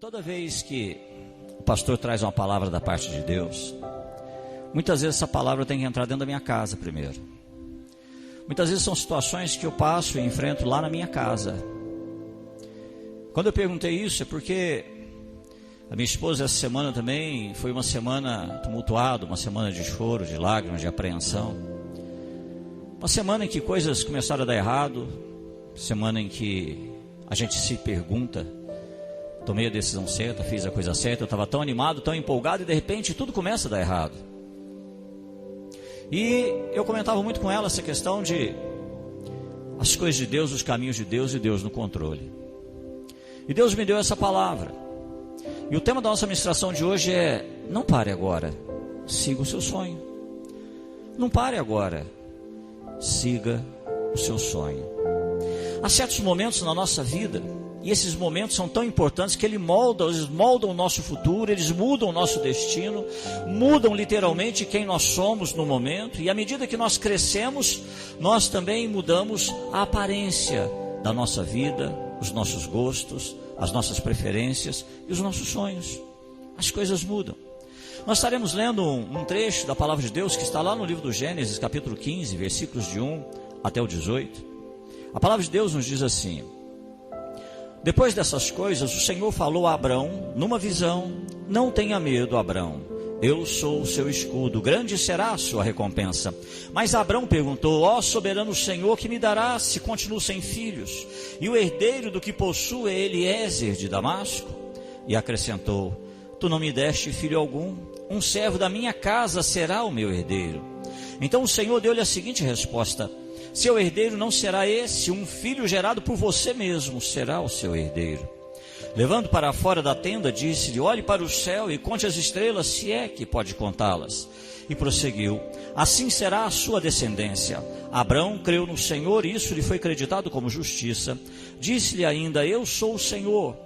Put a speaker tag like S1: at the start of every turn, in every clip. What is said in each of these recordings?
S1: Toda vez que o pastor traz uma palavra da parte de Deus, muitas vezes essa palavra tem que entrar dentro da minha casa primeiro. Muitas vezes são situações que eu passo e enfrento lá na minha casa. Quando eu perguntei isso é porque a minha esposa essa semana também foi uma semana tumultuada, uma semana de choro, de lágrimas, de apreensão. Uma semana em que coisas começaram a dar errado, semana em que a gente se pergunta: tomei a decisão certa, fiz a coisa certa, eu estava tão animado, tão empolgado, e de repente tudo começa a dar errado. E eu comentava muito com ela essa questão de as coisas de Deus, os caminhos de Deus e Deus no controle. E Deus me deu essa palavra. E o tema da nossa ministração de hoje é: não pare agora, siga o seu sonho. Não pare agora, siga o seu sonho. Há certos momentos na nossa vida, e esses momentos são tão importantes que eles moldam o nosso futuro, eles mudam o nosso destino, mudam literalmente quem nós somos no momento. E à medida que nós crescemos, nós também mudamos a aparência da nossa vida, os nossos gostos, as nossas preferências e os nossos sonhos. As coisas mudam. Nós estaremos lendo um trecho da palavra de Deus que está lá no livro do Gênesis, capítulo 15, versículos de 1 até o 18. A palavra de Deus nos diz assim: depois dessas coisas, o Senhor falou a Abrão numa visão: não tenha medo, Abrão, eu sou o seu escudo, grande será a sua recompensa. Mas Abrão perguntou: ó soberano Senhor, que me darás se continuo sem filhos? E o herdeiro do que possuo é Eliezer de Damasco? E acrescentou: tu não me deste filho algum, um servo da minha casa será o meu herdeiro. Então o Senhor deu-lhe a seguinte resposta: seu herdeiro não será esse, um filho gerado por você mesmo será o seu herdeiro. Levando para fora da tenda, disse-lhe: olhe para o céu e conte as estrelas, se é que pode contá-las. E prosseguiu: assim será a sua descendência. Abrão creu no Senhor e isso lhe foi creditado como justiça. Disse-lhe ainda: eu sou o Senhor,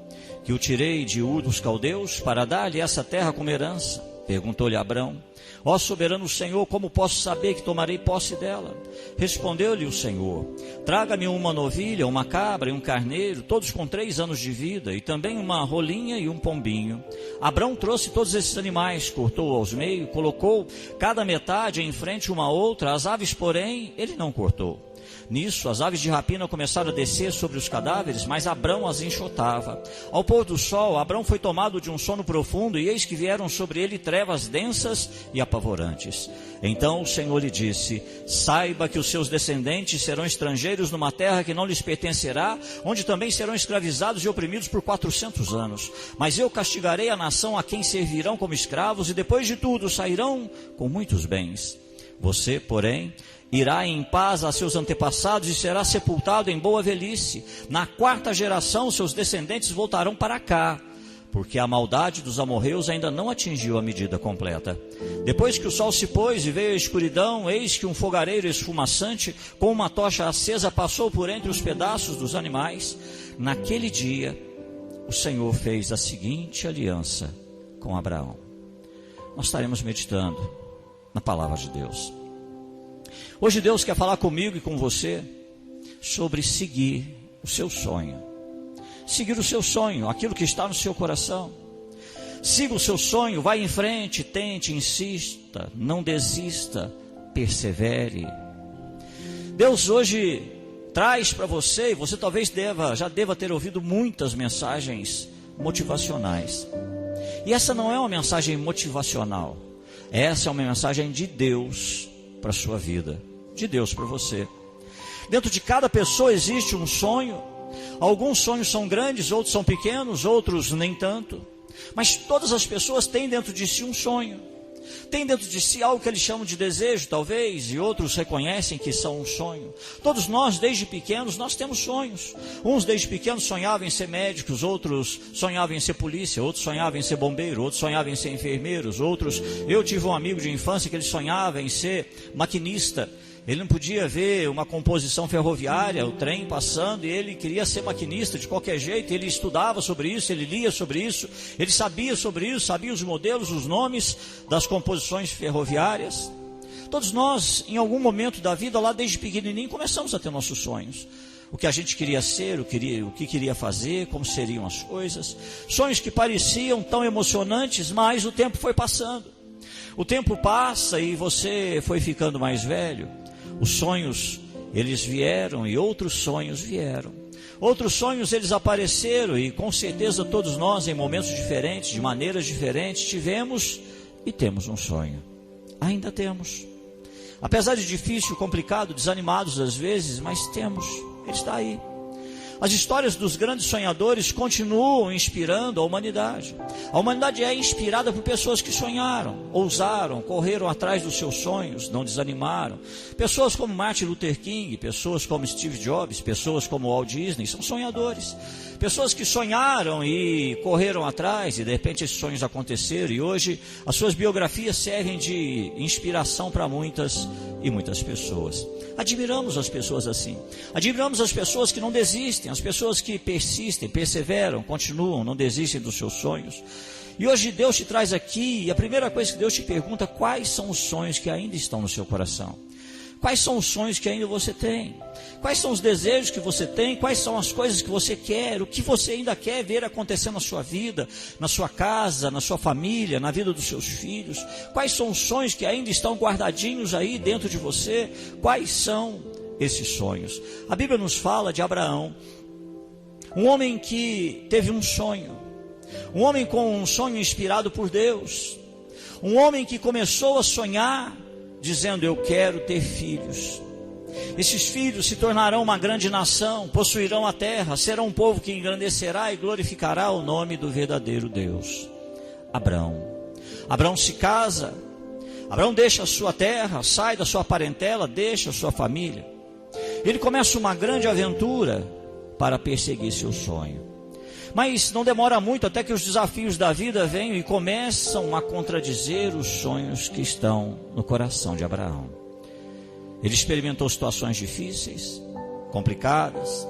S1: que o tirei de Ur dos caldeus para dar-lhe essa terra como herança. Perguntou-lhe Abrão: ó soberano Senhor, como posso saber que tomarei posse dela? Respondeu-lhe o Senhor: traga-me uma novilha, uma cabra e um carneiro, todos com 3 anos de vida, e também uma rolinha e um pombinho. Abrão trouxe todos esses animais, cortou aos meios, colocou cada metade em frente uma à outra, as aves, porém, ele não cortou. Nisso, as aves de rapina começaram a descer sobre os cadáveres, mas Abrão as enxotava. Ao pôr do sol, Abrão foi tomado de um sono profundo, e eis que vieram sobre ele trevas densas e apavorantes. Então o Senhor lhe disse: saiba que os seus descendentes serão estrangeiros numa terra que não lhes pertencerá, onde também serão escravizados e oprimidos por 400 anos. Mas eu castigarei a nação a quem servirão como escravos, e depois de tudo sairão com muitos bens. Você, porém, irá em paz a seus antepassados e será sepultado em boa velhice. Na 4ª geração, seus descendentes voltarão para cá, porque a maldade dos amorreus ainda não atingiu a medida completa. Depois que o sol se pôs e veio a escuridão, eis que um fogareiro esfumaçante com uma tocha acesa passou por entre os pedaços dos animais. Naquele dia, o Senhor fez a seguinte aliança com Abraão. Nós estaremos meditando na palavra de Deus. Hoje Deus quer falar comigo e com você sobre seguir o seu sonho. Seguir o seu sonho, aquilo que está no seu coração. Siga o seu sonho, vá em frente, tente, insista, não desista, persevere. Deus hoje traz para você, e você talvez já deva ter ouvido muitas mensagens motivacionais. E essa não é uma mensagem motivacional. Essa é uma mensagem de Deus para a sua vida, de Deus para você. Dentro de cada pessoa existe um sonho. Alguns sonhos são grandes, outros são pequenos, outros nem tanto. Mas todas as pessoas têm dentro de si um sonho. Tem dentro de si algo que eles chamam de desejo, talvez, e outros reconhecem que são um sonho. Todos nós, desde pequenos, nós temos sonhos. Uns desde pequenos sonhavam em ser médicos, outros sonhavam em ser polícia, outros sonhavam em ser bombeiro, outros sonhavam em ser enfermeiros, outros... Eu tive um amigo de infância que ele sonhava em ser maquinista. Ele não podia ver uma composição ferroviária, o trem passando, e ele queria ser maquinista de qualquer jeito. Ele estudava sobre isso, ele lia sobre isso, ele sabia sobre isso, sabia os modelos, os nomes das composições ferroviárias. Todos nós, em algum momento da vida, lá desde pequenininho, começamos a ter nossos sonhos. o que a gente queria ser, o que queria fazer, como seriam as coisas. Sonhos que pareciam tão emocionantes, mas o tempo foi passando. O tempo passa e você foi ficando mais velho. Os sonhos, eles vieram e outros sonhos vieram. Outros sonhos, eles apareceram e com certeza todos nós, em momentos diferentes, de maneiras diferentes, tivemos e temos um sonho. Ainda temos. Apesar de difícil, complicado, desanimados às vezes, mas temos. Ele está aí. As histórias dos grandes sonhadores continuam inspirando a humanidade. A humanidade é inspirada por pessoas que sonharam, ousaram, correram atrás dos seus sonhos, não desanimaram. Pessoas como Martin Luther King, pessoas como Steve Jobs, pessoas como Walt Disney, são sonhadores. Pessoas que sonharam e correram atrás e de repente esses sonhos aconteceram e hoje as suas biografias servem de inspiração para muitas e muitas pessoas. Admiramos as pessoas assim. Admiramos as pessoas que não desistem, as pessoas que persistem, perseveram, continuam, não desistem dos seus sonhos. E hoje Deus te traz aqui e a primeira coisa que Deus te pergunta: quais são os sonhos que ainda estão no seu coração? Quais são os sonhos que ainda você tem? Quais são os desejos que você tem? Quais são as coisas que você quer? O que você ainda quer ver acontecer na sua vida, na sua casa, na sua família, na vida dos seus filhos? Quais são os sonhos que ainda estão guardadinhos aí dentro de você? Quais são esses sonhos? A Bíblia nos fala de Abraão, um homem que teve um sonho, um homem com um sonho inspirado por Deus, um homem que começou a sonhar dizendo: eu quero ter filhos. Esses filhos se tornarão uma grande nação, possuirão a terra, serão um povo que engrandecerá e glorificará o nome do verdadeiro Deus. Abraão se casa, Abraão deixa a sua terra, sai da sua parentela, deixa a sua família. Ele começa uma grande aventura para perseguir seu sonho. Mas não demora muito até que os desafios da vida venham e começam a contradizer os sonhos que estão no coração de Abraão. Ele experimentou situações difíceis, complicadas.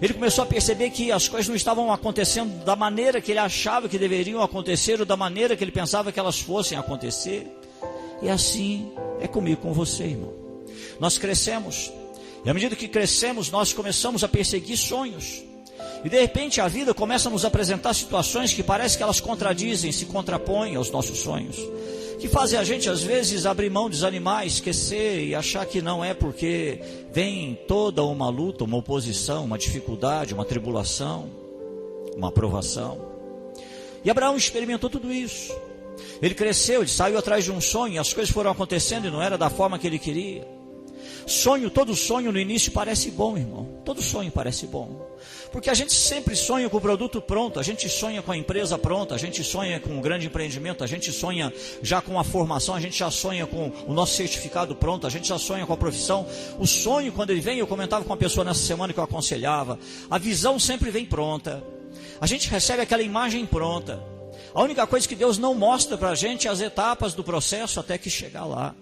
S1: Ele começou a perceber que as coisas não estavam acontecendo da maneira que ele achava que deveriam acontecer ou da maneira que ele pensava que elas fossem acontecer. E assim é comigo, com você, irmão. Nós crescemos e à medida que crescemos nós começamos a perseguir sonhos. E de repente a vida começa a nos apresentar situações que parece que elas contradizem, se contrapõem aos nossos sonhos, que fazem a gente às vezes abrir mão, desanimar, esquecer e achar que não é porque vem toda uma luta, uma oposição, uma dificuldade, uma tribulação, uma aprovação. E Abraão experimentou tudo isso. Ele cresceu, ele saiu atrás de um sonho, e as coisas foram acontecendo e não era da forma que ele queria. Todo sonho no início parece bom, irmão. Todo sonho parece bom. Porque a gente sempre sonha com o produto pronto, a gente sonha com a empresa pronta, a gente sonha com um grande empreendimento, a gente sonha já com a formação, a gente já sonha com o nosso certificado pronto, a gente já sonha com a profissão. O sonho, quando ele vem, eu comentava com uma pessoa nessa semana que eu aconselhava, a visão sempre vem pronta. A gente recebe aquela imagem pronta. A única coisa que Deus não mostra para a gente é as etapas do processo até que chegar lá.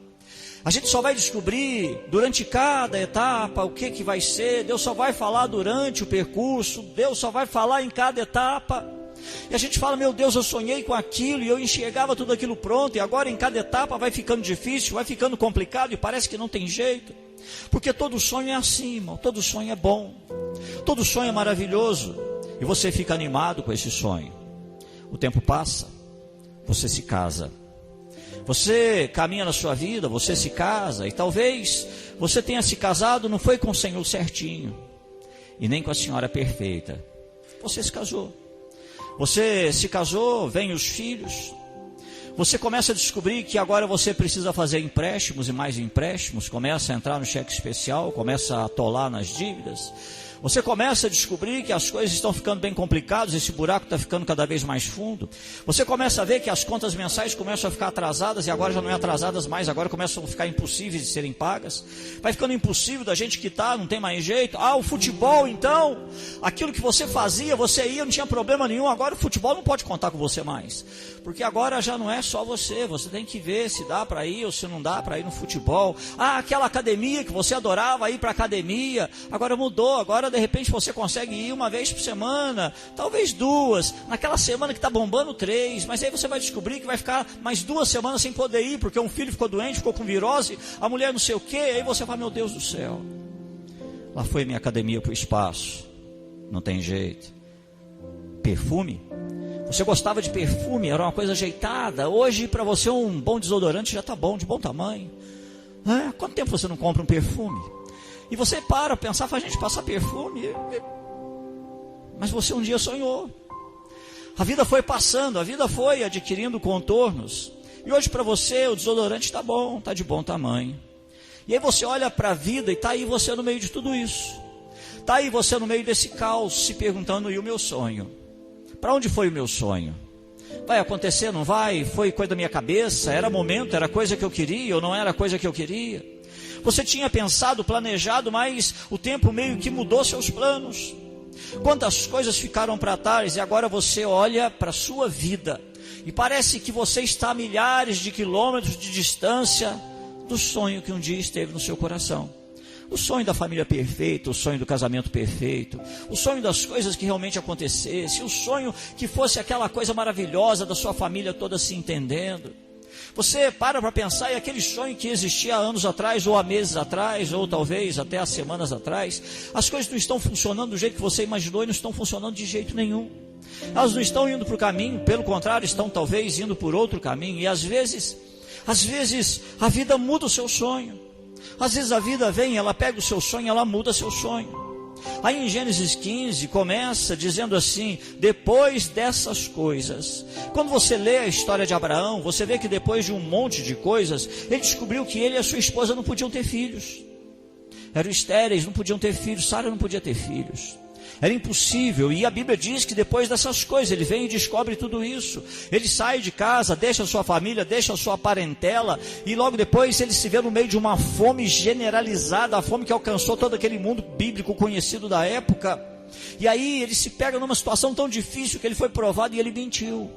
S1: A gente só vai descobrir durante cada etapa o que vai ser. Deus só vai falar durante o percurso. Deus só vai falar em cada etapa. E a gente fala: meu Deus, eu sonhei com aquilo e eu enxergava tudo aquilo pronto. E agora em cada etapa vai ficando difícil, vai ficando complicado e parece que não tem jeito. Porque todo sonho é assim, irmão. Todo sonho é bom. Todo sonho é maravilhoso. E você fica animado com esse sonho. O tempo passa. Você se casa. Você caminha na sua vida, você se casa, e talvez você tenha se casado, não foi com o Senhor certinho, e nem com a senhora perfeita. Você se casou. Você se casou, vem os filhos. Você começa a descobrir que agora você precisa fazer empréstimos e mais empréstimos, começa a entrar no cheque especial, começa a atolar nas dívidas. Você começa a descobrir que as coisas estão ficando bem complicadas, esse buraco está ficando cada vez mais fundo. Você começa a ver que as contas mensais começam a ficar atrasadas, e agora já não é atrasadas mais, agora começam a ficar impossíveis de serem pagas. Vai ficando impossível da gente quitar, não tem mais jeito. O futebol então, aquilo que você fazia, você ia, não tinha problema nenhum, agora o futebol não pode contar com você mais. Porque agora já não é só você tem que ver se dá para ir ou se não dá para ir no futebol. Aquela academia que você adorava ir para a academia, agora mudou, agora de repente você consegue ir uma vez por semana, talvez 2, naquela semana que está bombando 3, mas aí você vai descobrir que vai ficar mais 2 semanas sem poder ir, porque um filho ficou doente, ficou com virose, a mulher não sei o que, aí você fala: meu Deus do céu, Lá foi minha academia para o espaço. Não tem jeito. Perfume? Você gostava de perfume, era uma coisa ajeitada. Hoje para você um bom desodorante já está bom, de bom tamanho. Quanto tempo você não compra um perfume? E você para pensar, faz a gente passar perfume. Mas você um dia sonhou. A vida foi passando, a vida foi adquirindo contornos. E hoje para você o desodorante está bom, está de bom tamanho. E aí você olha para a vida e está aí você no meio de tudo isso. Está aí você no meio desse caos, se perguntando, e o meu sonho? Para onde foi o meu sonho? Vai acontecer, não vai? Foi coisa da minha cabeça? Era momento, era coisa que eu queria ou não era coisa que eu queria? Você tinha pensado, planejado, mas o tempo meio que mudou seus planos. Quantas coisas ficaram para trás e agora você olha para a sua vida e parece que você está a milhares de quilômetros de distância do sonho que um dia esteve no seu coração. O sonho da família perfeita, o sonho do casamento perfeito, o sonho das coisas que realmente acontecessem, o sonho que fosse aquela coisa maravilhosa da sua família toda se entendendo. Você para pensar, e aquele sonho que existia há anos atrás, ou há meses atrás, ou talvez até há semanas atrás, as coisas não estão funcionando do jeito que você imaginou e não estão funcionando de jeito nenhum. Elas não estão indo para o caminho, pelo contrário, estão talvez indo por outro caminho. E às vezes a vida muda o seu sonho. Às vezes a vida vem, ela pega o seu sonho, ela muda seu sonho. Aí em Gênesis 15 começa dizendo assim: depois dessas coisas. Quando você lê a história de Abraão, você vê que depois de um monte de coisas, ele descobriu que ele e a sua esposa não podiam ter filhos. Eram estéreis, não podiam ter filhos. Sara não podia ter filhos. Era impossível, e a Bíblia diz que depois dessas coisas, ele vem e descobre tudo isso. Ele sai de casa, deixa a sua família, deixa a sua parentela, e logo depois ele se vê no meio de uma fome generalizada, a fome que alcançou todo aquele mundo bíblico conhecido da época. E aí ele se pega numa situação tão difícil que ele foi provado e ele mentiu.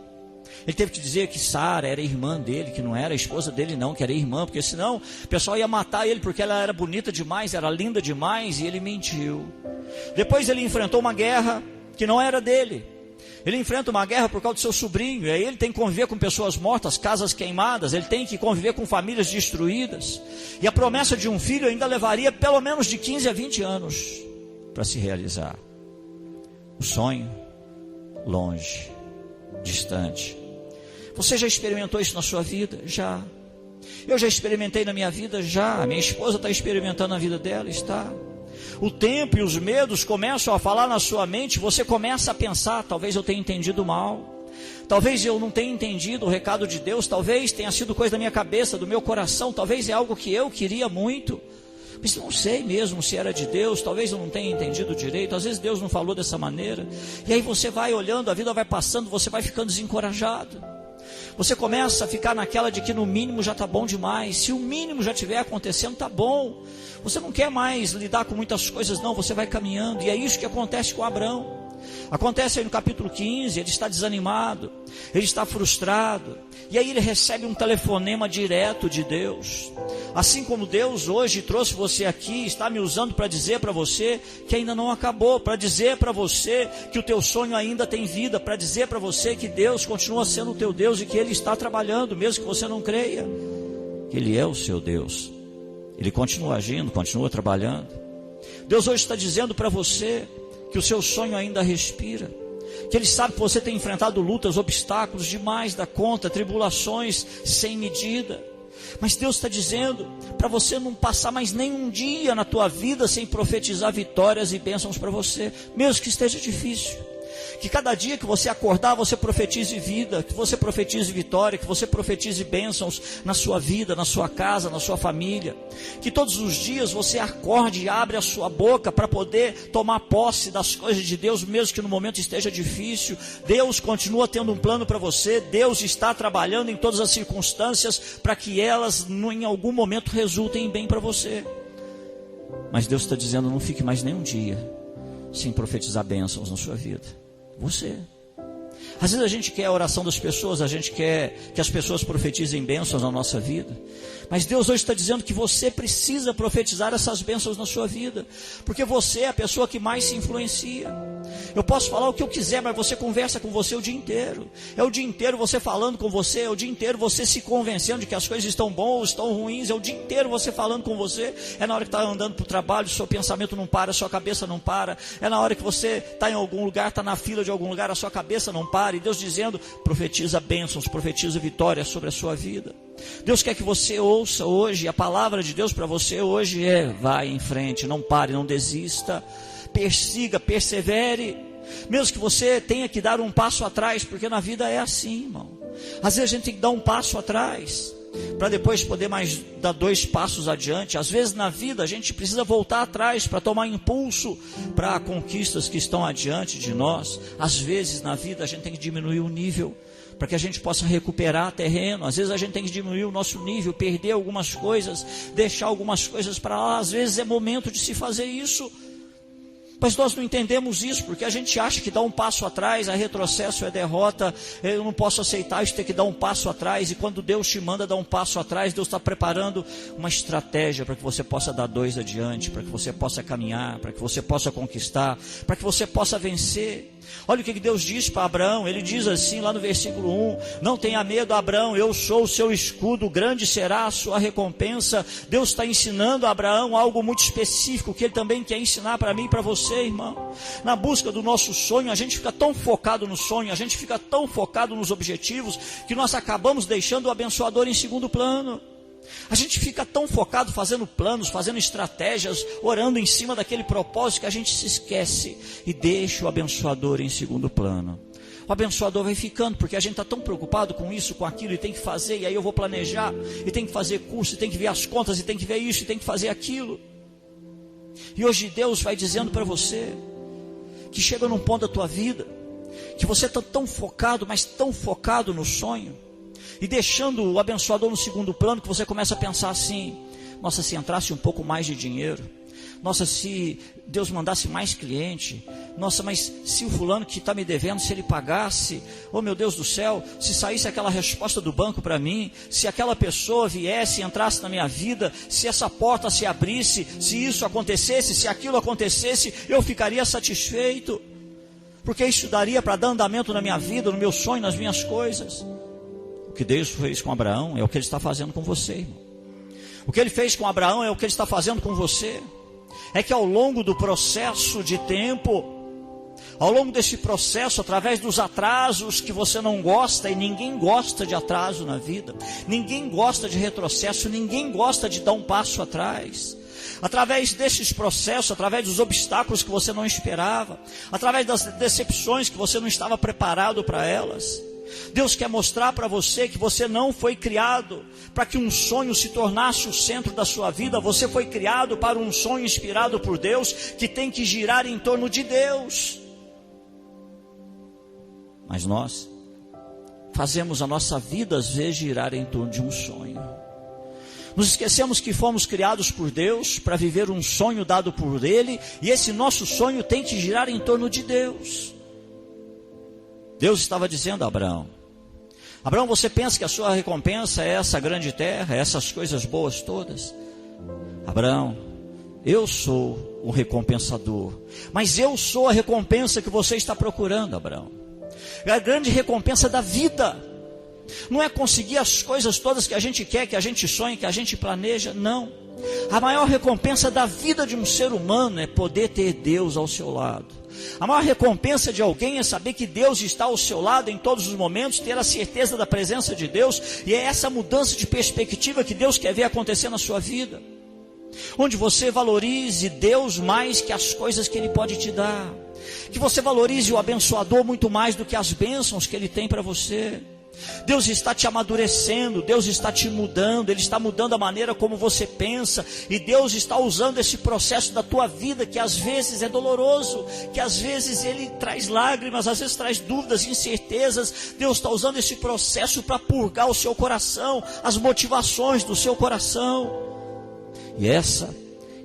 S1: Ele teve que dizer que Sara era irmã dele, que não era a esposa dele não, que era irmã, porque senão o pessoal ia matar ele, porque ela era bonita demais, era linda demais, e ele mentiu. Depois ele enfrentou uma guerra que não era dele. Ele enfrenta uma guerra por causa do seu sobrinho, e aí ele tem que conviver com pessoas mortas, casas queimadas, ele tem que conviver com famílias destruídas. E a promessa de um filho ainda levaria pelo menos de 15 a 20 anos para se realizar. O sonho, longe, distante. Você já experimentou isso na sua vida? Já. Eu já experimentei na minha vida? Já. Minha esposa está experimentando na vida dela? Está. O tempo e os medos começam a falar na sua mente, você começa a pensar: talvez eu tenha entendido mal, talvez eu não tenha entendido o recado de Deus, talvez tenha sido coisa da minha cabeça, do meu coração, talvez é algo que eu queria muito, mas não sei mesmo se era de Deus, talvez eu não tenha entendido direito, às vezes Deus não falou dessa maneira. E aí você vai olhando, a vida vai passando, você vai ficando desencorajado. Você começa a ficar naquela de que no mínimo já está bom demais. Se o mínimo já estiver acontecendo, está bom. Você não quer mais lidar com muitas coisas, não. Você vai caminhando. E é isso que acontece com Abraão. Acontece aí no capítulo 15, ele está desanimado, ele está frustrado, e aí ele recebe um telefonema direto de Deus. Assim como Deus hoje trouxe você aqui, está me usando para dizer para você que ainda não acabou, para dizer para você que o teu sonho ainda tem vida, para dizer para você que Deus continua sendo o teu Deus e que Ele está trabalhando, mesmo que você não creia, que Ele é o seu Deus. Ele continua agindo, continua trabalhando. Deus hoje está dizendo para você que o seu sonho ainda respira, que Ele sabe que você tem enfrentado lutas, obstáculos demais da conta, tribulações sem medida, mas Deus está dizendo para você não passar mais nenhum dia na tua vida sem profetizar vitórias e bênçãos para você, mesmo que esteja difícil. Que cada dia que você acordar, você profetize vida, que você profetize vitória, que você profetize bênçãos na sua vida, na sua casa, na sua família. Que todos os dias você acorde e abre a sua boca para poder tomar posse das coisas de Deus, mesmo que no momento esteja difícil. Deus continua tendo um plano para você, Deus está trabalhando em todas as circunstâncias para que elas em algum momento resultem em bem para você. Mas Deus está dizendo, não fique mais nenhum dia sem profetizar bênçãos na sua vida. Você. Às vezes a gente quer a oração das pessoas, a gente quer que as pessoas profetizem bênçãos na nossa vida. Mas Deus hoje está dizendo que você precisa profetizar essas bênçãos na sua vida, porque você é a pessoa que mais se influencia. Eu posso falar o que eu quiser, mas você conversa com você o dia inteiro. É o dia inteiro você falando com você, é o dia inteiro você se convencendo de que as coisas estão boas, estão ruins, é o dia inteiro você falando com você. É na hora que está andando para o trabalho, seu pensamento não para, sua cabeça não para. É na hora que você está em algum lugar, está na fila de algum lugar, a sua cabeça não para. E Deus dizendo, profetiza bênçãos, profetiza vitória sobre a sua vida. Deus quer que você ouça hoje, a palavra de Deus para você hoje é: vai em frente, não pare, não desista, persiga, persevere, mesmo que você tenha que dar um passo atrás, porque na vida é assim, irmão. Às vezes a gente tem que dar um passo atrás, para depois poder mais dar 2 passos adiante. Às vezes na vida a gente precisa voltar atrás, para tomar impulso para conquistas que estão adiante de nós. Às vezes na vida a gente tem que diminuir o nível, para que a gente possa recuperar terreno. Às vezes a gente tem que diminuir o nosso nível, perder algumas coisas, deixar algumas coisas para lá. Às vezes é momento de se fazer isso, mas nós não entendemos isso, porque a gente acha que dar um passo atrás é retrocesso, é derrota. Eu não posso aceitar isso, ter que dar um passo atrás. E quando Deus te manda dar um passo atrás, Deus está preparando uma estratégia para que você possa dar 2 adiante, para que você possa caminhar, para que você possa conquistar, para que você possa vencer. Olha o que Deus diz para Abraão. Ele diz assim lá no versículo 1: não tenha medo, Abraão, eu sou o seu escudo, grande será a sua recompensa. Deus está ensinando a Abraão algo muito específico, que Ele também quer ensinar para mim e para você, irmão. Na busca do nosso sonho, a gente fica tão focado no sonho, a gente fica tão focado nos objetivos, que nós acabamos deixando o abençoador em segundo plano. A gente fica tão focado fazendo planos, fazendo estratégias, orando em cima daquele propósito, que a gente se esquece e deixa o abençoador em segundo plano. O abençoador vai ficando, porque a gente está tão preocupado com isso, com aquilo, e tem que fazer, e aí eu vou planejar, e tem que fazer curso, e tem que ver as contas, e tem que ver isso, e tem que fazer aquilo. E hoje Deus vai dizendo para você, que chega num ponto da tua vida, que você está tão focado, mas tão focado no sonho, e deixando o abençoador no segundo plano, que você começa a pensar assim: nossa, se entrasse um pouco mais de dinheiro, nossa, se Deus mandasse mais cliente, nossa, mas se o fulano que está me devendo, se ele pagasse, oh meu Deus do céu, se saísse aquela resposta do banco para mim, se aquela pessoa viesse e entrasse na minha vida, se essa porta se abrisse, se isso acontecesse, se aquilo acontecesse, eu ficaria satisfeito, porque isso daria para dar andamento na minha vida, no meu sonho, nas minhas coisas. O que Deus fez com Abraão é o que Ele está fazendo com você, irmão. O que Ele fez com Abraão é o que Ele está fazendo com você. É que ao longo do processo de tempo, ao longo desse processo, através dos atrasos que você não gosta, e ninguém gosta de atraso na vida, ninguém gosta de retrocesso, ninguém gosta de dar um passo atrás. Através desses processos, através dos obstáculos que você não esperava, através das decepções que você não estava preparado para elas, Deus quer mostrar para você que você não foi criado para que um sonho se tornasse o centro da sua vida. Você foi criado para um sonho inspirado por Deus, que tem que girar em torno de Deus. Mas nós fazemos a nossa vida às vezes girar em torno de um sonho. Nos esquecemos que fomos criados por Deus para viver um sonho dado por Ele, e esse nosso sonho tem que girar em torno de Deus. Deus estava dizendo a Abraão: Abraão, você pensa que a sua recompensa é essa grande terra, essas coisas boas todas? Abraão, eu sou o recompensador, mas eu sou a recompensa que você está procurando, Abraão. É a grande recompensa da vida. Não é conseguir as coisas todas que a gente quer, que a gente sonha, que a gente planeja, não. A maior recompensa da vida de um ser humano é poder ter Deus ao seu lado. A maior recompensa de alguém é saber que Deus está ao seu lado em todos os momentos, ter a certeza da presença de Deus, e é essa mudança de perspectiva que Deus quer ver acontecer na sua vida, onde você valorize Deus mais que as coisas que Ele pode te dar, que você valorize o abençoador muito mais do que as bênçãos que Ele tem para você. Deus está te amadurecendo, Deus está te mudando, Ele está mudando a maneira como você pensa, e Deus está usando esse processo da tua vida, que às vezes é doloroso, que às vezes ele traz lágrimas, às vezes traz dúvidas, incertezas. Deus está usando esse processo para purgar o seu coração, as motivações do seu coração. E essa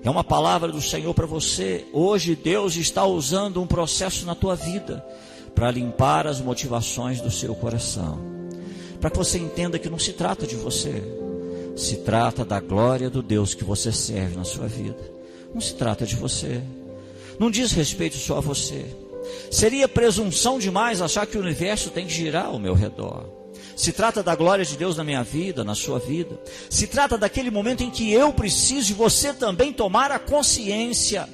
S1: é uma palavra do Senhor para você. Hoje Deus está usando um processo na tua vida para limpar as motivações do seu coração, para que você entenda que não se trata de você, se trata da glória do Deus que você serve na sua vida. Não se trata de você, não diz respeito só a você. Seria presunção demais achar que o universo tem que girar ao meu redor. Se trata da glória de Deus na minha vida, na sua vida. Se trata daquele momento em que eu preciso e você também tomar a consciência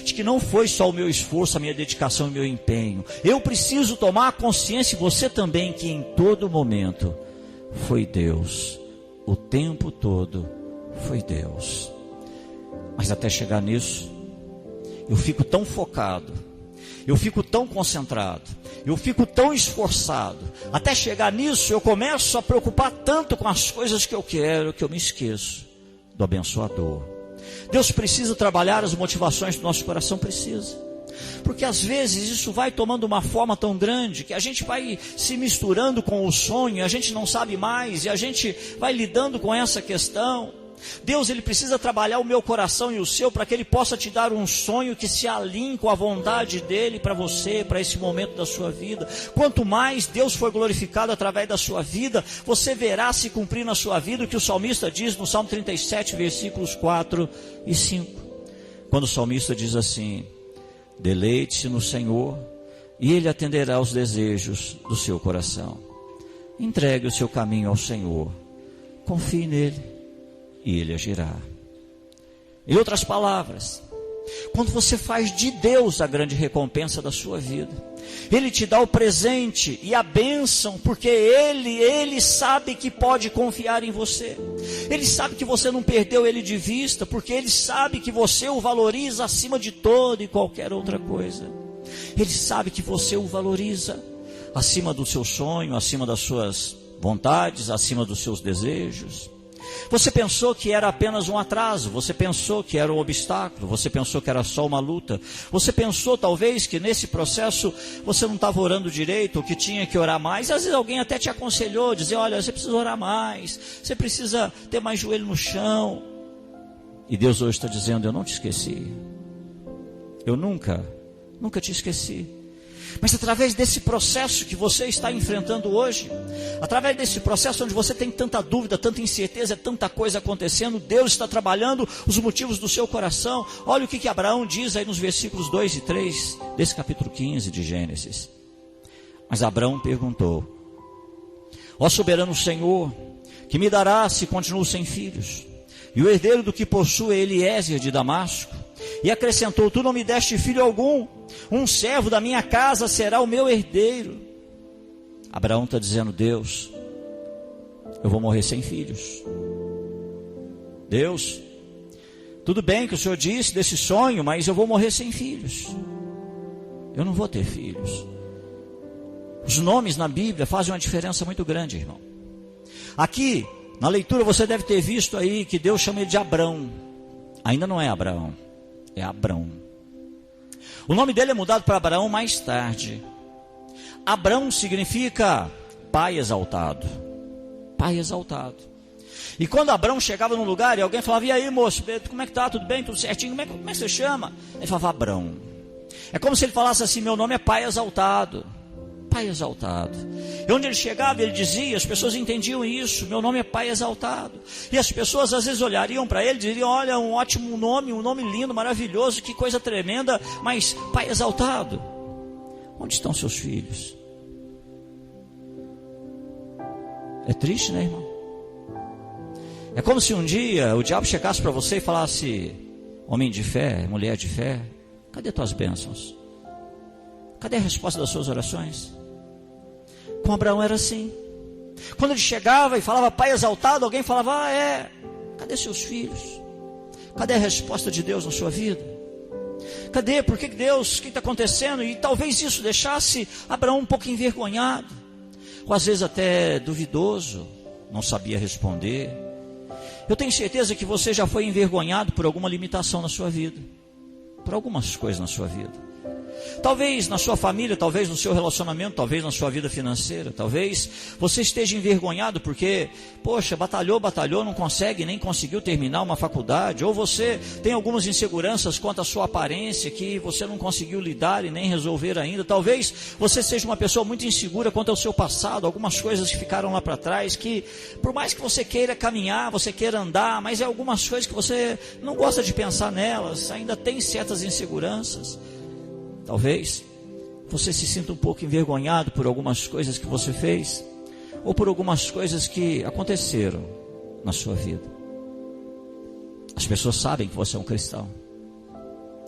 S1: de que não foi só o meu esforço, a minha dedicação e o meu empenho. Eu preciso tomar a consciência, e você também, que em todo momento foi Deus. O tempo todo foi Deus. Mas até chegar nisso, eu fico tão focado, eu fico tão concentrado, eu fico tão esforçado. Até chegar nisso, eu começo a preocupar tanto com as coisas que eu quero, que eu me esqueço do abençoador. Deus precisa trabalhar as motivações do nosso coração, precisa. Porque às vezes isso vai tomando uma forma tão grande que a gente vai se misturando com o sonho, a gente não sabe mais, e a gente vai lidando com essa questão. Deus, Ele precisa trabalhar o meu coração e o seu, para que Ele possa te dar um sonho que se alinhe com a vontade dEle para você, para esse momento da sua vida. Quanto mais Deus for glorificado através da sua vida, você verá se cumprir na sua vida o que o salmista diz no Salmo 37, versículos 4 e 5. Quando o salmista diz assim: deleite-se no Senhor, e Ele atenderá aos desejos do seu coração. Entregue o seu caminho ao Senhor, confie nele, e Ele agirá. Em outras palavras, quando você faz de Deus a grande recompensa da sua vida, Ele te dá o presente e a bênção, porque Ele sabe que pode confiar em você. Ele sabe que você não perdeu Ele de vista, porque Ele sabe que você o valoriza acima de toda e qualquer outra coisa. Ele sabe que você o valoriza acima do seu sonho, acima das suas vontades, acima dos seus desejos. Você pensou que era apenas um atraso, você pensou que era um obstáculo, você pensou que era só uma luta, você pensou talvez que nesse processo você não estava orando direito, ou que tinha que orar mais. Às vezes alguém até te aconselhou, dizer: olha, você precisa orar mais, você precisa ter mais joelho no chão. E Deus hoje está dizendo: eu não te esqueci, eu nunca te esqueci. Mas através desse processo que você está enfrentando hoje, através desse processo onde você tem tanta dúvida, tanta incerteza, tanta coisa acontecendo, Deus está trabalhando os motivos do seu coração. Olha o que Abraão diz aí nos versículos 2 e 3 desse capítulo 15 de Gênesis. Mas Abraão perguntou: ó soberano Senhor, que me dará se continuo sem filhos? E o herdeiro do que possui é Eliezer de Damasco. E acrescentou: tu não me deste filho algum, um servo da minha casa será o meu herdeiro. Abraão está dizendo: Deus, eu vou morrer sem filhos. Deus, tudo bem que o Senhor disse desse sonho, mas eu vou morrer sem filhos. Eu não vou ter filhos. Os nomes na Bíblia fazem uma diferença muito grande, irmão. Aqui, na leitura, você deve ter visto aí que Deus chama ele de Abrão. Ainda não é Abraão, é Abrão. O nome dele é mudado para Abraão mais tarde. Abrão significa pai exaltado. Pai exaltado. E quando Abrão chegava num lugar e alguém falava: e aí, moço, como é que tá? Tudo bem? Tudo certinho? Como é que você chama? Ele falava: Abrão. É como se ele falasse assim: meu nome é pai exaltado. Pai exaltado. E onde ele chegava, ele dizia, as pessoas entendiam isso: meu nome é pai exaltado. E as pessoas às vezes olhariam para ele e diriam: olha, um ótimo nome, um nome lindo, maravilhoso, que coisa tremenda, mas pai exaltado, onde estão seus filhos? É triste, né, irmão? É como se um dia o diabo chegasse para você e falasse: homem de fé, mulher de fé, cadê tuas bênçãos? Cadê a resposta das suas orações? Com Abraão era assim. Quando ele chegava e falava pai exaltado, alguém falava: cadê seus filhos? Cadê a resposta de Deus na sua vida? Cadê? Por que Deus? O que está acontecendo? E talvez isso deixasse Abraão um pouco envergonhado, ou às vezes até duvidoso, não sabia responder. Eu tenho certeza que você já foi envergonhado por alguma limitação na sua vida, por algumas coisas na sua vida. Talvez na sua família, talvez no seu relacionamento, talvez na sua vida financeira, talvez você esteja envergonhado porque, poxa, batalhou, não consegue, nem conseguiu terminar uma faculdade, ou você tem algumas inseguranças quanto à sua aparência que você não conseguiu lidar e nem resolver ainda. Talvez você seja uma pessoa muito insegura quanto ao seu passado, algumas coisas que ficaram lá para trás, que por mais que você queira caminhar, você queira andar, mas é algumas coisas que você não gosta de pensar nelas, ainda tem certas inseguranças. Talvez você se sinta um pouco envergonhado por algumas coisas que você fez, ou por algumas coisas que aconteceram na sua vida. As pessoas sabem que você é um cristão,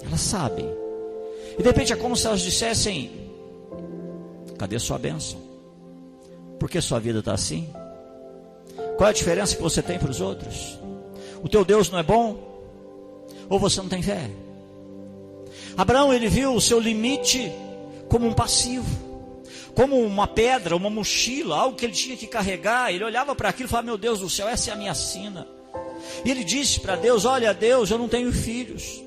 S1: elas sabem, e de repente é como se elas dissessem: cadê sua bênção? Por que sua vida está assim? Qual é a diferença que você tem para os outros? O teu Deus não é bom? Ou você não tem fé? Abraão, ele viu o seu limite como um passivo, como uma pedra, uma mochila, algo que ele tinha que carregar. Ele olhava para aquilo e falava: meu Deus do céu, essa é a minha sina. E ele disse para Deus: olha Deus, eu não tenho filhos,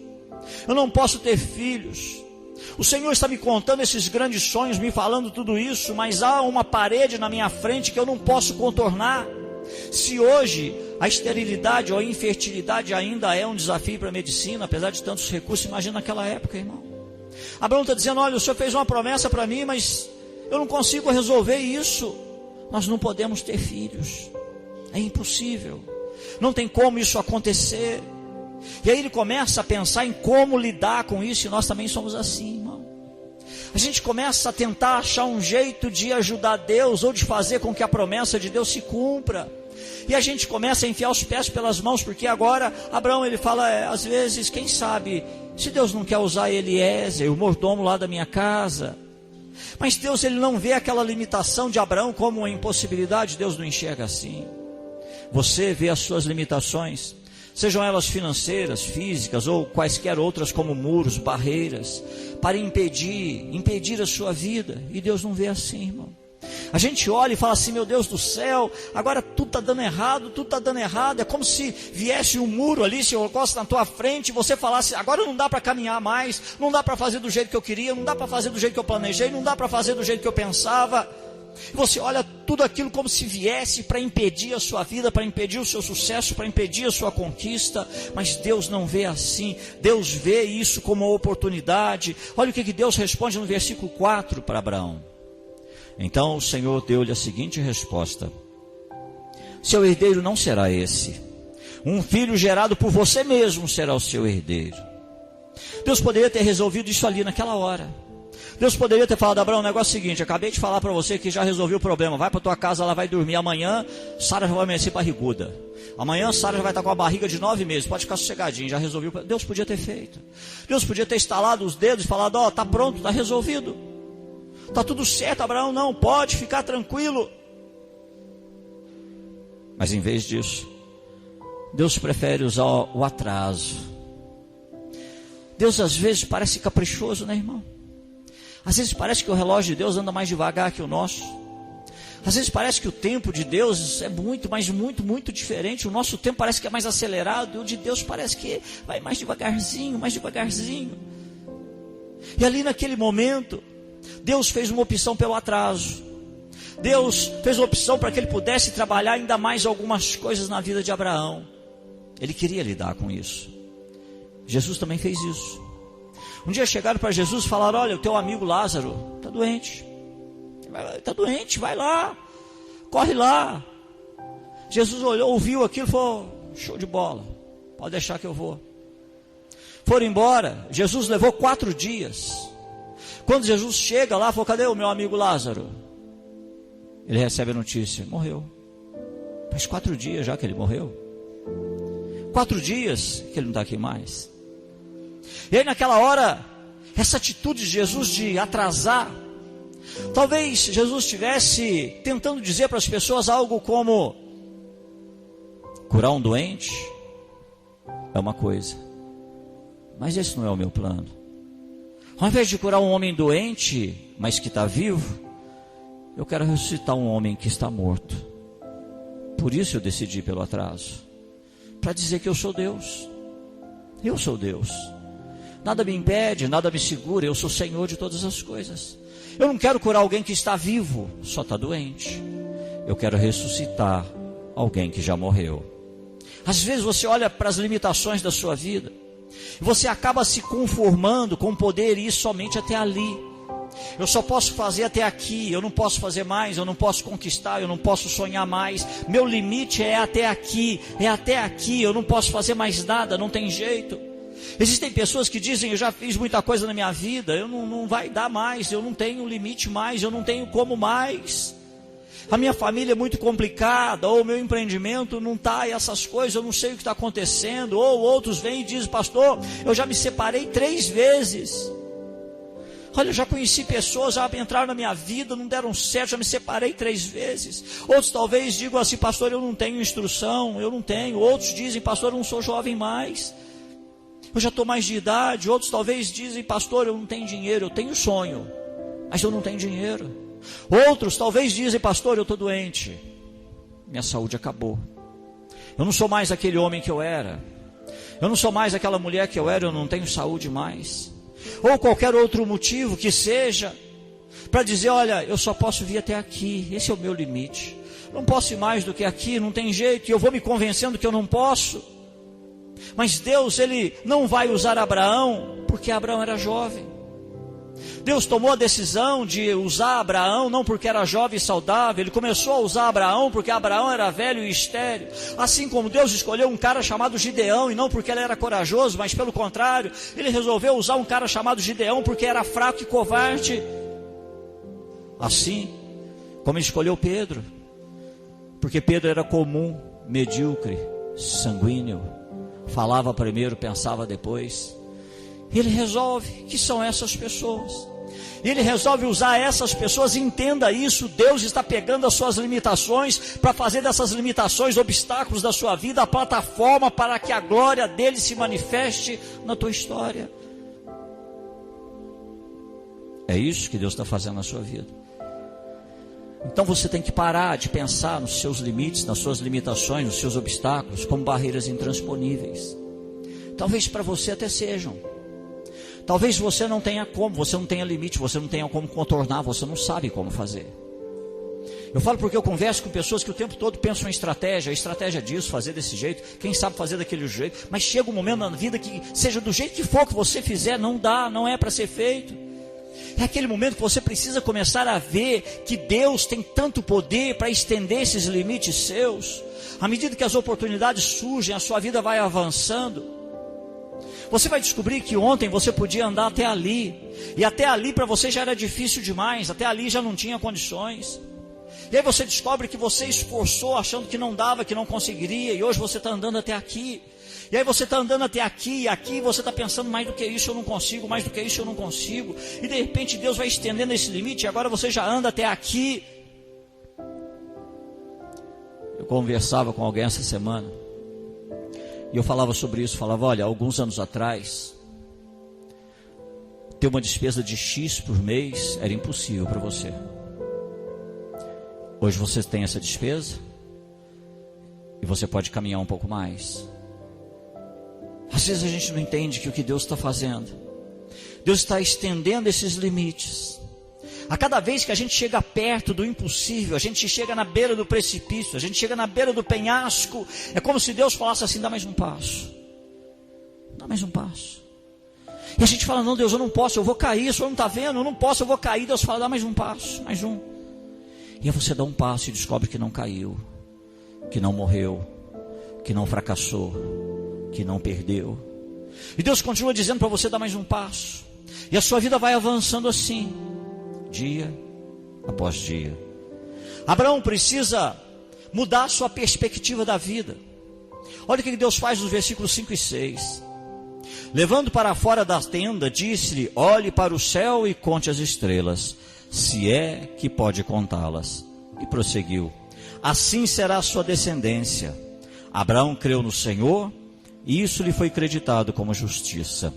S1: eu não posso ter filhos. O Senhor está me contando esses grandes sonhos, me falando tudo isso, mas há uma parede na minha frente que eu não posso contornar. Se hoje a esterilidade ou a infertilidade ainda é um desafio para a medicina, apesar de tantos recursos, imagina naquela época, irmão. Abraão está dizendo: olha, o Senhor fez uma promessa para mim, mas eu não consigo resolver isso. Nós não podemos ter filhos, é impossível, não tem como isso acontecer. E aí ele começa a pensar em como lidar com isso, e nós também somos assim, irmão. A gente começa a tentar achar um jeito de ajudar Deus, ou de fazer com que a promessa de Deus se cumpra. E a gente começa a enfiar os pés pelas mãos, porque agora Abraão, ele fala, às vezes, quem sabe, se Deus não quer usar Eliezer, o mordomo lá da minha casa. Mas Deus, ele não vê aquela limitação de Abraão como uma impossibilidade. Deus não enxerga assim. Você vê as suas limitações, sejam elas financeiras, físicas, ou quaisquer outras, como muros, barreiras, para impedir a sua vida. E Deus não vê assim, irmão. A gente olha e fala assim: meu Deus do céu, agora tudo está dando errado, tudo está dando errado. É como se viesse um muro ali, se colocasse na tua frente, e você falasse: agora não dá para caminhar mais, não dá para fazer do jeito que eu queria, não dá para fazer do jeito que eu planejei, não dá para fazer do jeito que eu pensava. E você olha tudo aquilo como se viesse para impedir a sua vida, para impedir o seu sucesso, para impedir a sua conquista. Mas Deus não vê assim. Deus vê isso como uma oportunidade. Olha o que Deus responde no versículo 4 para Abraão. Então o Senhor deu-lhe a seguinte resposta: seu herdeiro não será esse, um filho gerado por você mesmo será o seu herdeiro. Deus poderia ter resolvido isso ali naquela hora. Deus poderia ter falado: Abraão, o negócio é o seguinte, acabei de falar para você que já resolvi o problema, vai para tua casa, ela vai dormir, amanhã Sara já vai amanhecer barriguda, amanhã Sara já vai estar com a barriga de 9 meses, pode ficar sossegadinho, já resolveu. Deus podia ter feito. Deus podia ter estalado os dedos e falado: ó, está pronto, está resolvido, está tudo certo, Abraão, não, pode ficar tranquilo. Mas em vez disso, Deus prefere usar o atraso. Deus às vezes parece caprichoso, né, irmão? Às vezes parece que o relógio de Deus anda mais devagar que o nosso. Às vezes parece que o tempo de Deus é muito, mas muito diferente. O nosso tempo parece que é mais acelerado, e o de Deus parece que vai mais devagarzinho, mais devagarzinho. E ali naquele momento, Deus fez uma opção pelo atraso. Deus fez uma opção para que ele pudesse trabalhar ainda mais algumas coisas na vida de Abraão. Ele queria lidar com isso. Jesus também fez isso. Um dia chegaram para Jesus e falaram: olha, o teu amigo Lázaro está doente. Está doente, vai lá, corre lá. Jesus olhou, ouviu aquilo e falou: show de bola, pode deixar que eu vou. Foram embora. Jesus levou 4 dias. Quando Jesus chega lá, falou: cadê o meu amigo Lázaro? Ele recebe a notícia: morreu. Faz 4 dias já que ele morreu. 4 dias que ele não está aqui mais. E aí naquela hora, essa atitude de Jesus de atrasar, talvez Jesus estivesse tentando dizer para as pessoas algo como: curar um doente é uma coisa, mas esse não é o meu plano. Ao invés de curar um homem doente, mas que está vivo, eu quero ressuscitar um homem que está morto. Por isso eu decidi pelo atraso, para dizer que eu sou Deus. Eu sou Deus. Nada me impede, nada me segura, eu sou Senhor de todas as coisas. Eu não quero curar alguém que está vivo, só está doente. Eu quero ressuscitar alguém que já morreu. Às vezes você olha para as limitações da sua vida, e você acaba se conformando com o poder ir somente até ali. Eu só posso fazer até aqui, eu não posso fazer mais, eu não posso conquistar, eu não posso sonhar mais. Meu limite é até aqui, eu não posso fazer mais nada, não tem jeito. Existem pessoas que dizem, eu já fiz muita coisa na minha vida, eu não vai dar mais, eu não tenho limite mais, eu não tenho como mais. A minha família é muito complicada, ou o meu empreendimento não está, essas coisas, eu não sei o que está acontecendo. Ou outros vêm e dizem, pastor, eu já me separei 3 vezes. Olha, eu já conheci pessoas, já entraram na minha vida, não deram certo, já me separei 3 vezes. Outros talvez digam assim, pastor, eu não tenho instrução, eu não tenho. Outros dizem, pastor, eu não sou jovem mais, eu já estou mais de idade. Outros talvez dizem, pastor, eu não tenho dinheiro, eu tenho sonho, mas eu não tenho dinheiro. Outros talvez dizem, pastor, eu estou doente, minha saúde acabou. Eu não sou mais aquele homem que eu era, eu não sou mais aquela mulher que eu era, eu não tenho saúde mais. Ou qualquer outro motivo que seja, para dizer, olha, eu só posso vir até aqui, esse é o meu limite. Não posso ir mais do que aqui, não tem jeito, e eu vou me convencendo que eu não posso. Mas Deus, Ele não vai usar Abraão, porque Abraão era jovem. Deus tomou a decisão de usar Abraão, não porque era jovem e saudável. Ele começou a usar Abraão porque Abraão era velho e estéril. Assim como Deus escolheu um cara chamado Gideão, e não porque ele era corajoso, mas pelo contrário, Ele resolveu usar um cara chamado Gideão porque era fraco e covarde. Assim como Ele escolheu Pedro, porque Pedro era comum, medíocre, sanguíneo, falava primeiro, pensava depois. Ele resolve que são essas pessoas. E Ele resolve usar essas pessoas. Entenda isso, Deus está pegando as suas limitações para fazer dessas limitações, obstáculos da sua vida, a plataforma para que a glória dEle se manifeste na tua história. É isso que Deus está fazendo na sua vida. Então você tem que parar de pensar nos seus limites, nas suas limitações, nos seus obstáculos, como barreiras intransponíveis. Talvez para você até sejam. Talvez você não tenha como, você não tenha limite, você não tenha como contornar, você não sabe como fazer. Eu falo porque eu converso com pessoas que o tempo todo pensam em estratégia, a estratégia disso, fazer desse jeito, quem sabe fazer daquele jeito, mas chega um momento na vida que seja do jeito que for que você fizer, não dá, não é para ser feito. É aquele momento que você precisa começar a ver que Deus tem tanto poder para estender esses limites seus. À medida que as oportunidades surgem, a sua vida vai avançando. Você vai descobrir que ontem você podia andar até ali, e até ali para você já era difícil demais, até ali já não tinha condições. E aí você descobre que você esforçou achando que não dava, que não conseguiria, e hoje você está andando até aqui. E aí você está andando até aqui, e aqui você está pensando, mais do que isso eu não consigo, mais do que isso eu não consigo. E de repente Deus vai estendendo esse limite, e agora você já anda até aqui. Eu conversava com alguém essa semana, e eu falava sobre isso, falava, olha, alguns anos atrás, ter uma despesa de X por mês era impossível para você. Hoje você tem essa despesa, e você pode caminhar um pouco mais. Às vezes a gente não entende que o que Deus está fazendo, Deus está estendendo esses limites. A cada vez que a gente chega perto do impossível, a gente chega na beira do precipício, a gente chega na beira do penhasco, é como se Deus falasse assim, dá mais um passo. Dá mais um passo. E a gente fala, não Deus, eu não posso, eu vou cair, o Senhor não está vendo, eu não posso, eu vou cair. Deus fala, dá mais um passo, mais um. E aí você dá um passo e descobre que não caiu, que não morreu, que não fracassou, que não perdeu. E Deus continua dizendo para você dar mais um passo. E a sua vida vai avançando assim, dia após dia. Abraão precisa mudar a sua perspectiva da vida. Olha o que Deus faz nos versículos 5 e 6. Levando para fora da tenda, disse-lhe, olhe para o céu e conte as estrelas, se é que pode contá-las. E prosseguiu, assim será a sua descendência. Abraão creu no Senhor, e isso lhe foi creditado como justiça.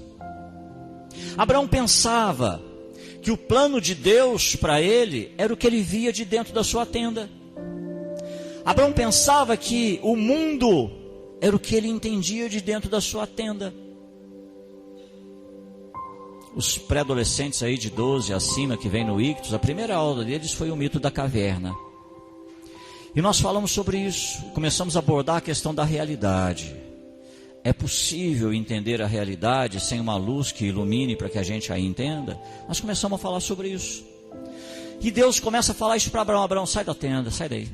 S1: Abraão pensava que o plano de Deus para ele era o que ele via de dentro da sua tenda. Abraão pensava que o mundo era o que ele entendia de dentro da sua tenda. os pré-adolescentes aí de 12 acima que vem no Ictus, a primeira aula deles foi o mito da caverna. E nós falamos sobre isso, começamos a abordar a questão da realidade. É possível entender a realidade sem uma luz que ilumine para que a gente a entenda? Nós começamos a falar sobre isso. E Deus começa a falar isso para Abraão: Abraão, sai da tenda, sai daí.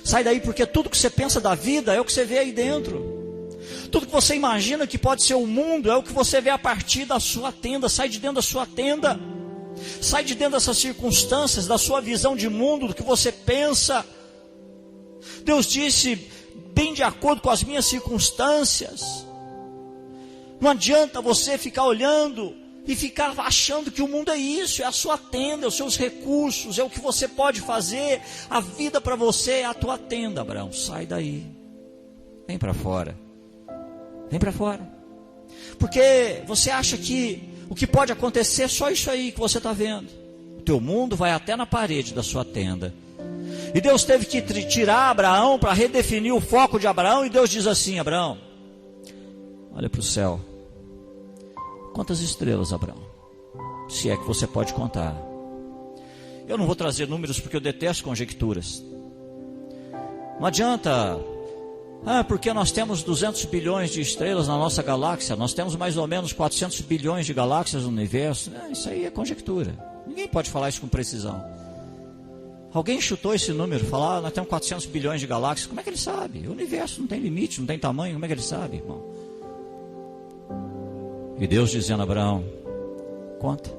S1: Sai daí, porque tudo que você pensa da vida é o que você vê aí dentro. Tudo que você imagina que pode ser o mundo é o que você vê a partir da sua tenda. Sai de dentro da sua tenda. Sai de dentro dessas circunstâncias, da sua visão de mundo, do que você pensa. Deus disse: bem de acordo com as minhas circunstâncias. Não adianta você ficar olhando e ficar achando que o mundo é isso, é a sua tenda, é os seus recursos, é o que você pode fazer. A vida para você é a tua tenda, Abraão. Sai daí, vem para fora, vem para fora, porque você acha que o que pode acontecer é só isso aí que você está vendo. O teu mundo vai até na parede da sua tenda. E Deus teve que tirar Abraão para redefinir o foco de Abraão. E Deus diz assim: Abraão, olha para o céu. Quantas estrelas, Abraão? Se é que você pode contar. Eu não vou trazer números porque eu detesto conjecturas. Não adianta, porque nós temos 200 bilhões de estrelas na nossa galáxia. Nós temos mais ou menos 400 bilhões de galáxias no universo. Isso aí é conjectura. Ninguém pode falar isso com precisão. Alguém chutou esse número, falou: nós temos 400 bilhões de galáxias. Como é que ele sabe? O universo não tem limite, não tem tamanho. Como é que ele sabe, irmão? E Deus dizendo a Abraão: conta.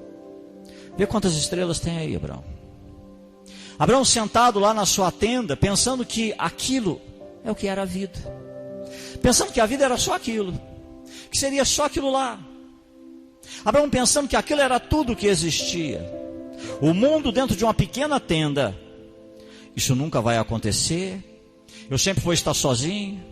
S1: Vê quantas estrelas tem aí, Abraão. Abraão sentado lá na sua tenda, pensando que aquilo é o que era a vida. Pensando que a vida era só aquilo. Que seria só aquilo lá. Abraão pensando que aquilo era tudo que existia. O mundo dentro de uma pequena tenda. Isso nunca vai acontecer. Eu sempre vou estar sozinho.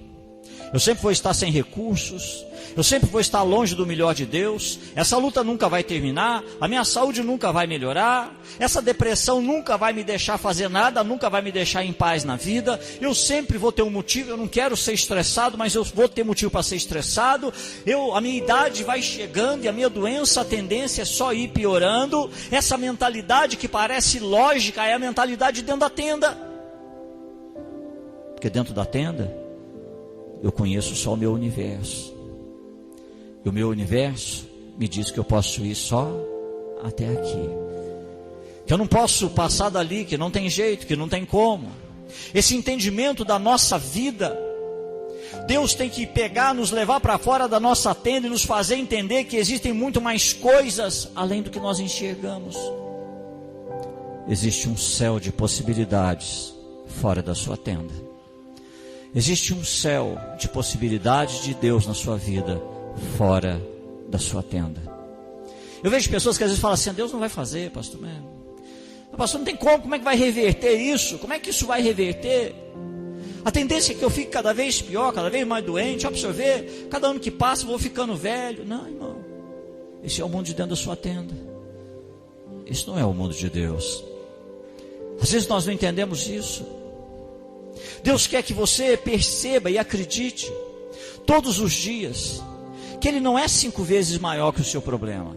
S1: Eu sempre vou estar sem recursos. Eu sempre vou estar longe do melhor de Deus. Essa luta nunca vai terminar. A minha saúde nunca vai melhorar. Essa depressão nunca vai me deixar fazer nada. Nunca vai me deixar em paz na vida. Eu sempre vou ter um motivo. Eu não quero ser estressado, mas eu vou ter motivo para ser estressado. A minha idade vai chegando e a minha doença, a tendência é só ir piorando. Essa mentalidade que parece lógica é a mentalidade dentro da tenda. Porque dentro da tenda eu conheço só o meu universo. E o meu universo me diz que eu posso ir só até aqui. Que eu não posso passar dali, que não tem jeito, que não tem como. Esse entendimento da nossa vida, Deus tem que pegar, nos levar para fora da nossa tenda e nos fazer entender que existem muito mais coisas além do que nós enxergamos. Existe um céu de possibilidades fora da sua tenda. Existe um céu de possibilidades de Deus na sua vida fora da sua tenda. Eu vejo pessoas que às vezes falam assim: Deus não vai fazer, pastor. Pastor, não tem como é que vai reverter isso? Como é que isso vai reverter? A tendência é que eu fique cada vez pior, cada vez mais doente. Observe, cada ano que passa eu vou ficando velho. Não, irmão, esse é o mundo de dentro da sua tenda. Isso não é o mundo de Deus. Às vezes nós não entendemos isso. Deus quer que você perceba e acredite todos os dias que Ele não é 5 vezes maior que o seu problema.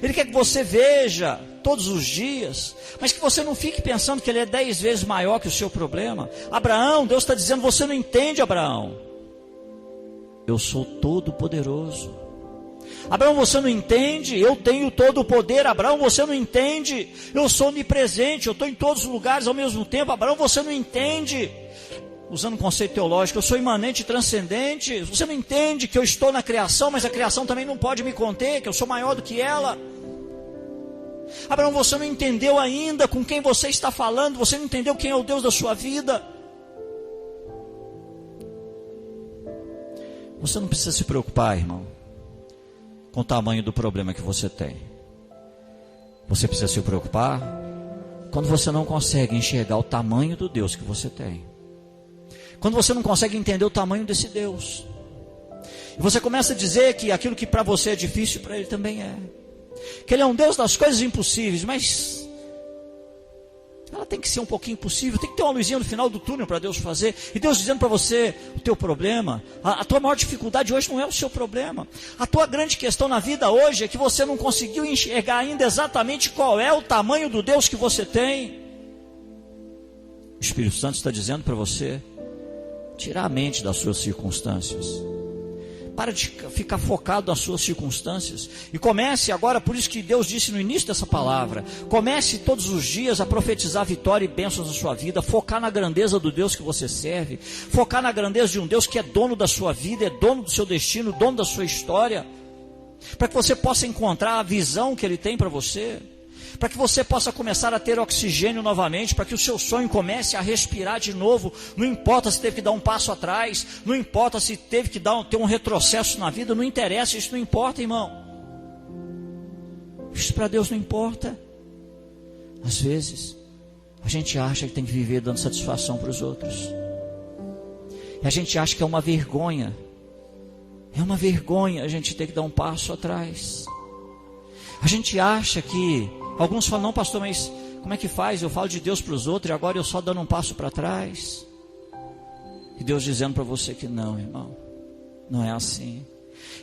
S1: Ele quer que você veja todos os dias, mas que você não fique pensando que Ele é 10 vezes maior que o seu problema. Abraão, Deus está dizendo: você não entende, Abraão. Eu sou todo poderoso. Abraão, você não entende? Eu tenho todo o poder. Abraão, você não entende? Eu sou onipresente, eu estou em todos os lugares ao mesmo tempo. Abraão, você não entende? Usando um conceito teológico, eu sou imanente e transcendente. Você não entende que eu estou na criação, mas a criação também não pode me conter, que eu sou maior do que ela. Abraão, você não entendeu ainda com quem você está falando. Você não entendeu quem é o Deus da sua vida. Você não precisa se preocupar, irmão, com o tamanho do problema que você tem. Você precisa se preocupar quando você não consegue enxergar o tamanho do Deus que você tem. Quando você não consegue entender o tamanho desse Deus. E você começa a dizer que aquilo que para você é difícil, para Ele também é. Que Ele é um Deus das coisas impossíveis, mas Ela tem que ser um pouquinho possível, tem que ter uma luzinha no final do túnel para Deus fazer. E Deus dizendo para você, o teu problema, a tua maior dificuldade hoje não é o seu problema. A tua grande questão na vida hoje é que você não conseguiu enxergar ainda exatamente qual é o tamanho do Deus que você tem. O Espírito Santo está dizendo para você, tirar a mente das suas circunstâncias. Para de ficar focado nas suas circunstâncias. E comece agora, por isso que Deus disse no início dessa palavra, comece todos os dias a profetizar vitória e bênçãos na sua vida, focar na grandeza do Deus que você serve, focar na grandeza de um Deus que é dono da sua vida, é dono do seu destino, dono da sua história, para que você possa encontrar a visão que Ele tem para você, para que você possa começar a ter oxigênio novamente, para que o seu sonho comece a respirar de novo. Não importa se teve que dar um passo atrás, não importa se teve que ter um retrocesso na vida, não interessa, isso não importa, irmão. Isso para Deus não importa. Às vezes, a gente acha que tem que viver dando satisfação para os outros. E a gente acha que é uma vergonha a gente ter que dar um passo atrás. A gente acha que, alguns falam, não pastor, mas como é que faz? Eu falo de Deus para os outros e agora eu só dando um passo para trás. E Deus dizendo para você que não, irmão, não é assim.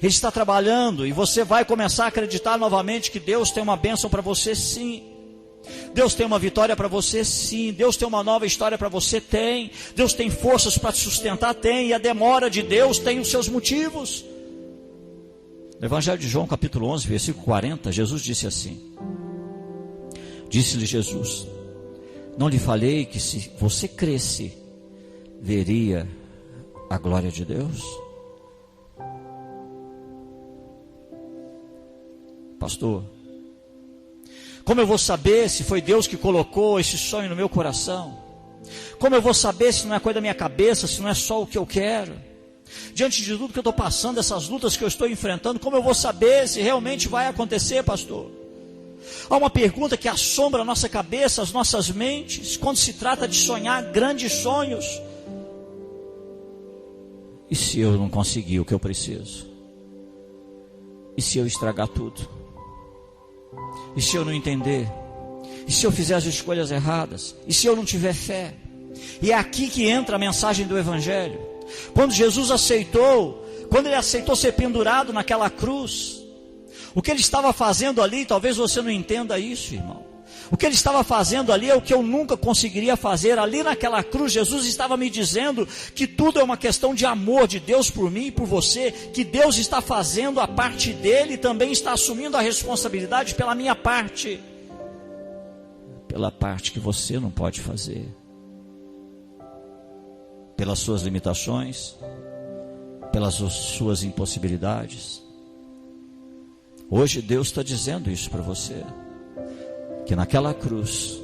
S1: Ele está trabalhando e você vai começar a acreditar novamente que Deus tem uma bênção para você, sim. Deus tem uma vitória para você, sim. Deus tem uma nova história para você, tem. Deus tem forças para te sustentar, tem. E a demora de Deus tem os seus motivos. No Evangelho de João, capítulo 11, versículo 40, Jesus disse assim: disse-lhe Jesus, não lhe falei que se você cresce, veria a glória de Deus? Pastor, como eu vou saber se foi Deus que colocou esse sonho no meu coração? Como eu vou saber se não é coisa da minha cabeça, se não é só o que eu quero? Diante de tudo que eu estou passando, essas lutas que eu estou enfrentando, como eu vou saber se realmente vai acontecer, pastor? Há uma pergunta que assombra a nossa cabeça, as nossas mentes, quando se trata de sonhar grandes sonhos. E se eu não conseguir o que eu preciso? E se eu estragar tudo? E se eu não entender? E se eu fizer as escolhas erradas? E se eu não tiver fé? E é aqui que entra a mensagem do Evangelho. Quando Jesus quando ele aceitou ser pendurado naquela cruz, o que ele estava fazendo ali, talvez você não entenda isso, irmão. O que ele estava fazendo ali é o que eu nunca conseguiria fazer. Ali naquela cruz, Jesus estava me dizendo que tudo é uma questão de amor de Deus por mim e por você, que Deus está fazendo a parte dele e também está assumindo a responsabilidade pela minha parte, pela parte que você não pode fazer, pelas suas limitações, pelas suas impossibilidades. Hoje Deus está dizendo isso para você, que naquela cruz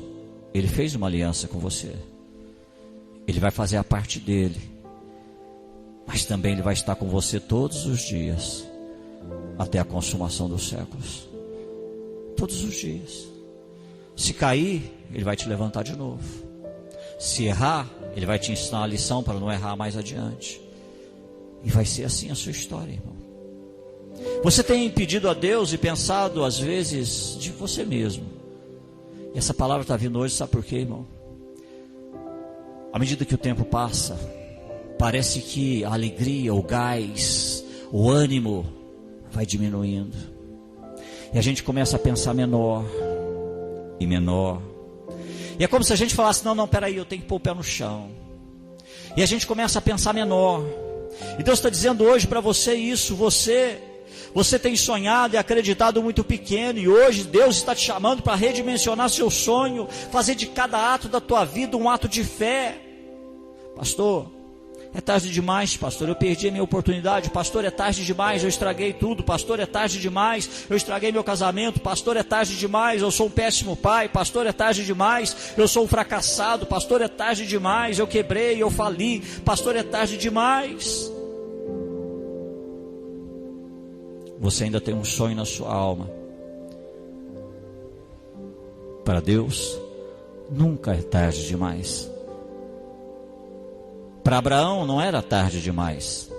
S1: Ele fez uma aliança com você. Ele vai fazer a parte dele, mas também Ele vai estar com você todos os dias, até a consumação dos séculos. Todos os dias. Se cair, Ele vai te levantar de novo. Se errar, Ele vai te ensinar a lição para não errar mais adiante. E vai ser assim a sua história, irmão. Você tem pedido a Deus e pensado às vezes de você mesmo. E essa palavra está vindo hoje, sabe por quê, irmão? À medida que o tempo passa, parece que a alegria, o gás, o ânimo vai diminuindo. E a gente começa a pensar menor e menor. E é como se a gente falasse, não, peraí, eu tenho que pôr o pé no chão. E a gente começa a pensar menor. E Deus está dizendo hoje para você isso, você tem sonhado e acreditado muito pequeno, e hoje Deus está te chamando para redimensionar seu sonho, fazer de cada ato da tua vida um ato de fé. Pastor, é tarde demais, pastor, eu perdi a minha oportunidade. Pastor, é tarde demais, eu estraguei tudo. Pastor, é tarde demais, eu estraguei meu casamento. Pastor, é tarde demais, eu sou um péssimo pai. Pastor, é tarde demais, eu sou um fracassado. Pastor, é tarde demais, eu quebrei, eu fali. Pastor, é tarde demais. Você ainda tem um sonho na sua alma. Para Deus, nunca é tarde demais. Para Abraão não era tarde demais.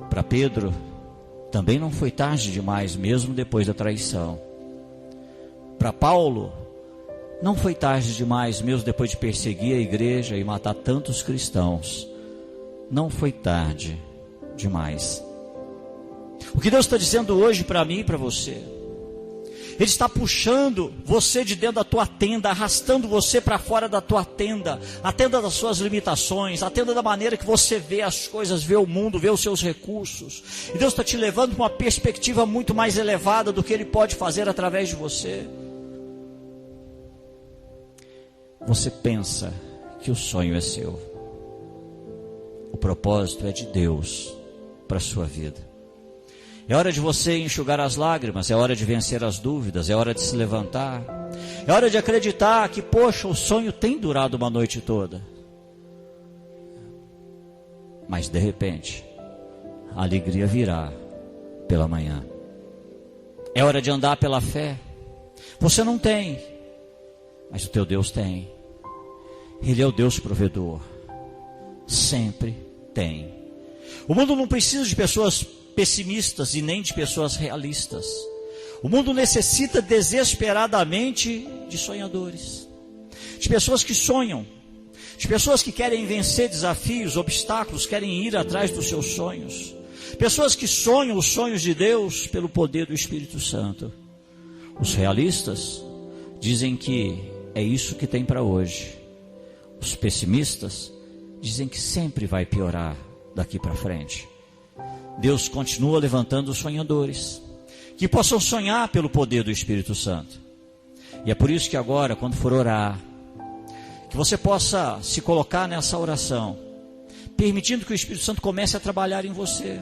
S1: Para Pedro também não foi tarde demais, mesmo depois da traição. Para Paulo Não foi tarde demais, mesmo depois de perseguir a igreja e matar tantos cristãos. Não foi tarde demais. O que Deus está dizendo hoje para mim e para você, Ele está puxando você de dentro da tua tenda, arrastando você para fora da tua tenda, a tenda das suas limitações, a tenda da maneira que você vê as coisas, vê o mundo, vê os seus recursos. E Deus está te levando para uma perspectiva muito mais elevada do que Ele pode fazer através de você. Você pensa que o sonho é seu. O propósito é de Deus para a sua vida. É hora de você enxugar as lágrimas, é hora de vencer as dúvidas, é hora de se levantar. É hora de acreditar que, poxa, o sonho tem durado uma noite toda. Mas de repente, a alegria virá pela manhã. É hora de andar pela fé. Você não tem, mas o teu Deus tem. Ele é o Deus provedor. Sempre tem. O mundo não precisa de pessoas pessimistas e nem de pessoas realistas. O mundo necessita desesperadamente de sonhadores, de pessoas que sonham, de pessoas que querem vencer desafios, obstáculos, querem ir atrás dos seus sonhos, pessoas que sonham os sonhos de Deus pelo poder do Espírito Santo. Os realistas dizem que é isso que tem para hoje. Os pessimistas dizem que sempre vai piorar daqui para frente. Deus continua levantando os sonhadores, que possam sonhar pelo poder do Espírito Santo. E é por isso que agora, quando for orar, que você possa se colocar nessa oração, permitindo que o Espírito Santo comece a trabalhar em você.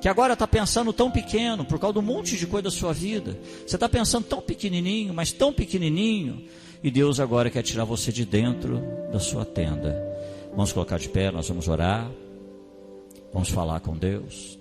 S1: Que agora está pensando tão pequeno, por causa do monte de coisa da sua vida. Você está pensando tão pequenininho, mas tão pequenininho. E Deus agora quer tirar você de dentro da sua tenda. Vamos colocar de pé, nós vamos orar. Vamos falar com Deus.